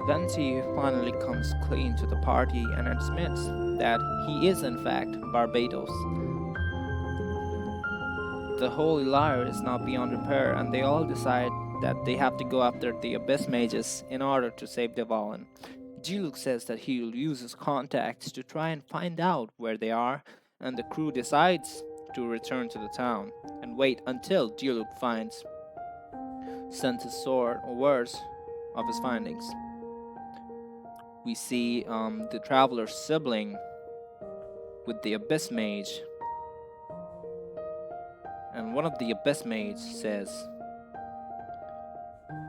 Venti finally comes clean to the party and admits that he is in fact Barbados. The Holy Lyre is now beyond repair, and they all decide that they have to go after the Abyss Mages in order to save Devon. G-Luke says that he'll use his contacts to try and find out where they are, and the crew decides to return to the town and wait until G-Luke sends his sword or words of his findings. We see the traveler's sibling with the Abyss Mage, and one of the Abyss Mages says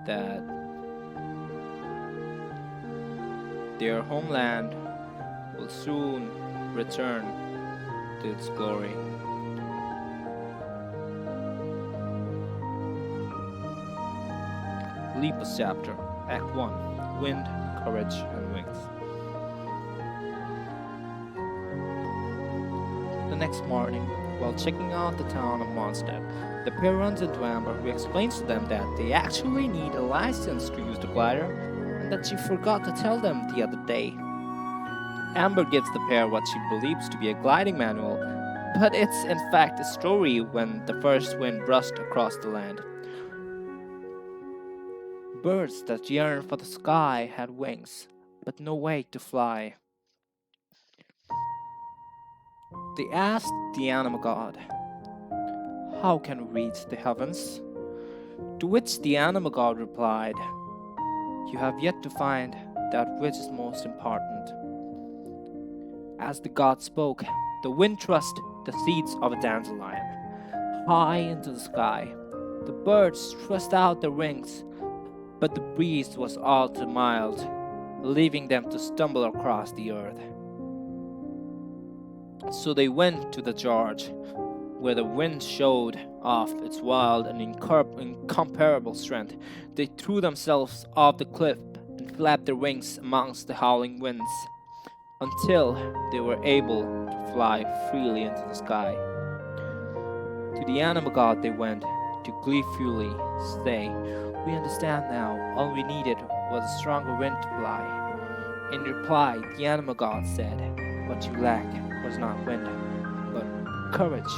that their homeland will soon return to its glory. Lepus Chapter, Act 1, Wind, Courage, and Wings. The next morning, while checking out the town of Mondstadt, the pair runs into Amber, who explains to them that they actually need a license to use the glider, and that she forgot to tell them the other day. Amber gives the pair what she believes to be a gliding manual, but it's in fact a story when the first wind rushed across the land. Birds that yearn for the sky had wings, but no way to fly. They asked the animal god, "How can we reach the heavens?" To which the animal god replied, "You have yet to find that which is most important." As the god spoke, the wind thrust the seeds of a dandelion high into the sky. The birds thrust out their wings, but the breeze was all too mild, leaving them to stumble across the earth. So they went to the George, where the wind showed off its wild and incomparable strength. They threw themselves off the cliff and flapped their wings amongst the howling winds, until they were able to fly freely into the sky. To the animal god they went to gleefully say, "We understand now, all we needed was a stronger wind to fly." In reply, the animal god said, "What you lack was not wind, but courage.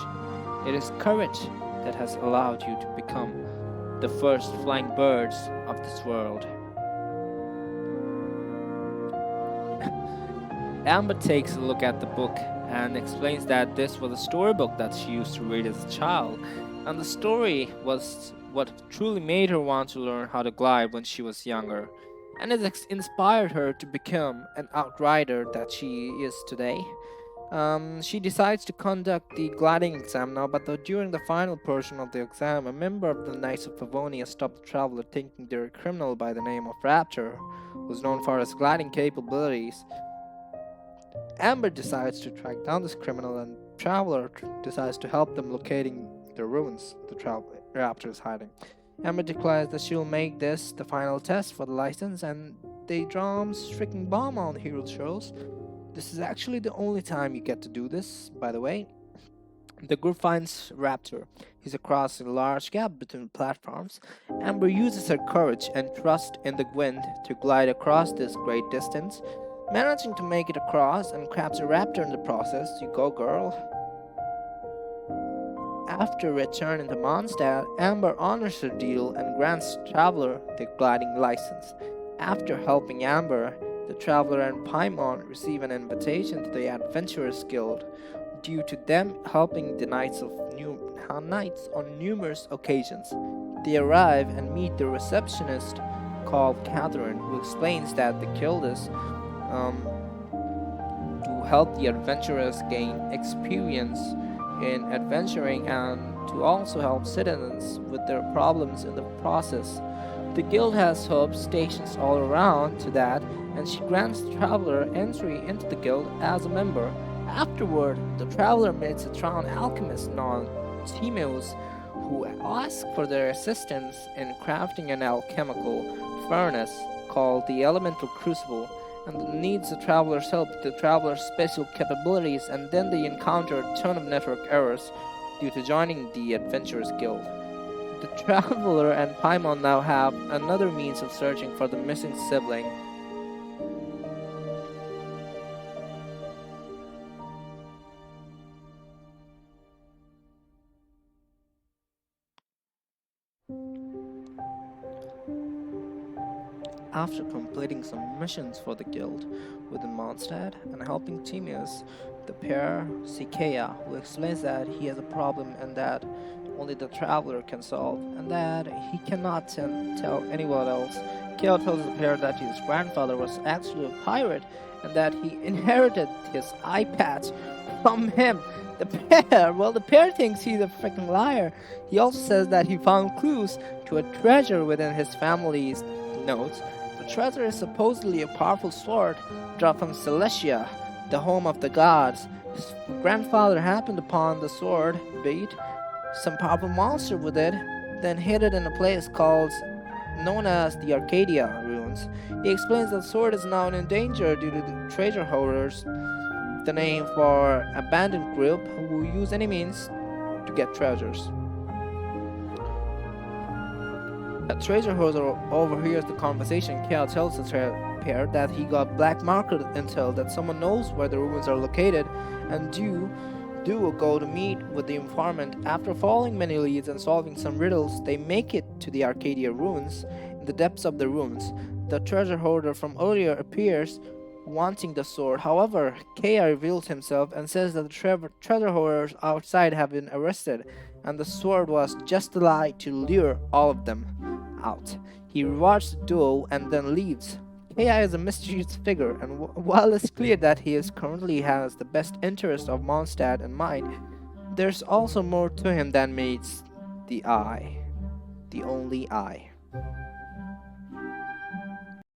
It is courage that has allowed you to become the first flying birds of this world." Amber takes a look at the book and explains that this was a storybook that she used to read as a child, and the story was what truly made her want to learn how to glide when she was younger, and it inspired her to become an outrider that she is today. She decides to conduct the gliding exam now, but during the final portion of the exam, a member of the Knights of Pavonia stopped the traveler thinking they're a criminal by the name of Raptor, who's known for his gliding capabilities. Amber decides to track down this criminal, and Traveler decides to help them locating the ruins the Raptor is hiding. Amber declares that she will make this the final test for the license, and they drum stricken bomb on the hero shows. This is actually the only time you get to do this, by the way. The group finds Raptor. He's across a large gap between platforms. Amber uses her courage and trust in the wind to glide across this great distance, managing to make it across and grabs a raptor in the process. You go, girl. After returning to Mondstadt, Amber honors her deal and grants Traveler the gliding license. After helping Amber, the Traveler and Paimon receive an invitation to the Adventurers Guild due to them helping the Knights on numerous occasions. They arrive and meet the receptionist called Catherine, who explains that the guild is to help the adventurers gain experience in adventuring and to also help citizens with their problems in the process. The guild has hub stations all around to that, and she grants the Traveler entry into the guild as a member. Afterward, the Traveler meets a Tron alchemist known as Timus, who asks for their assistance in crafting an alchemical furnace called the Elemental Crucible, and needs the Traveler's help with the Traveler's special capabilities, and then they encounter a ton of network errors due to joining the Adventurers Guild. The Traveler and Paimon now have another means of searching for the missing sibling, after completing some missions for the guild within Mondstadt and helping Timaeus, the pair see Kea, who explains that he has a problem and that only the traveler can solve, and that he cannot tell anyone else. Kea tells the pair that his grandfather was actually a pirate and that he inherited his eye patch from him. The pair thinks he's a freaking liar. He also says that he found clues to a treasure within his family's notes. The treasure is supposedly a powerful sword dropped from Celestia, the home of the gods. His grandfather happened upon the sword, beat some powerful monster with it, then hid it in a place known as the Arcadia ruins. He explains that the sword is now in danger due to the treasure hoarders, the name for abandoned group who use any means to get treasures. A treasure hoarder overhears the conversation. Kale tells the pair that he got black market intel that someone knows where the ruins are located, and Duo go to meet with the informant. After following many leads and solving some riddles, they make it to the Arcadia ruins. In the depths of the ruins, the treasure hoarder from earlier appears, wanting the sword. However, Kea reveals himself and says that the treasure hoarders outside have been arrested, and the sword was just a lie to lure all of them out. He rewards the duo and then leaves. Kea is a mysterious figure, and while it's clear that he currently has the best interest of Mondstadt in mind, there's also more to him than meets the eye. The only eye.